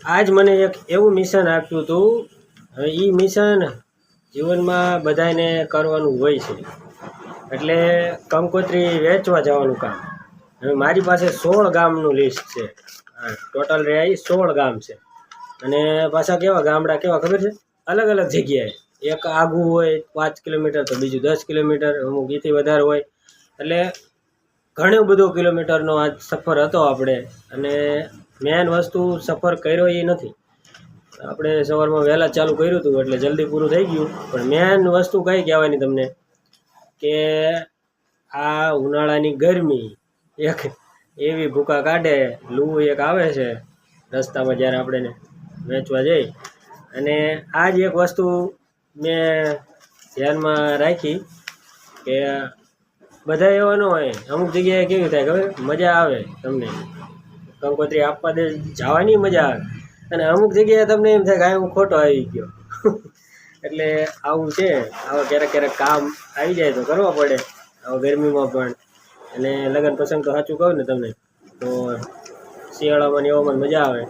આજ મને એક એવું મિશન આપ્યું હતું. હવે એ મિશન જીવનમાં બધાને કરવાનું હોય છે. એટલે કંકોત્રી વેચવા જવાનું કામ. હવે મારી પાસે 16 ગામનું લિસ્ટ છે. ટોટલ રહ્યા 16 ગામ છે. અને પાછા કેવા ગામડા કેવા ખબર છે? અલગ અલગ જગ્યાએ. એક આઘું હોય 5 કિલોમીટર, તો બીજું 10 કિલોમીટર, અમુક એથી વધારે હોય. એટલે ઘણો બધો કિલોમીટરનો આજ સફર હતો આપણે. અને મેન વસ્તુ સફર કર્યો એ નથી. આપણે સવારમાં વહેલા ચાલુ કર્યું હતું એટલે જલ્દી પૂરું થઈ ગયું. પણ મેન વસ્તુ કઈ કહેવાની તમને, કે આ ઉનાળાની ગરમી એક એવી ભૂકા કાઢે, લૂ એક આવે છે રસ્તામાં જ્યારે આપણે વેચવા જઈ. અને આ જ એક વસ્તુ મેં ધ્યાનમાં રાખી કે બધા એવા ન હોય. અમુક જગ્યાએ કેવી થાય ખબર, મજા આવે તમને કંકોત્રી આપવા દે જવાની મજા આવે, અને અમુક જગ્યાએ તમને એમ થાય કે હું ખોટો આવી ગયો. એટલે આવું છે. આવા ક્યારેક ક્યારેક કામ આવી જાય તો કરવા પડે, આવા ગરમીમાં પણ. અને લગ્ન પ્રસંગ તો સાચું કહું ને તમને, તો શિયાળામાં ને એવામાં મજા આવે.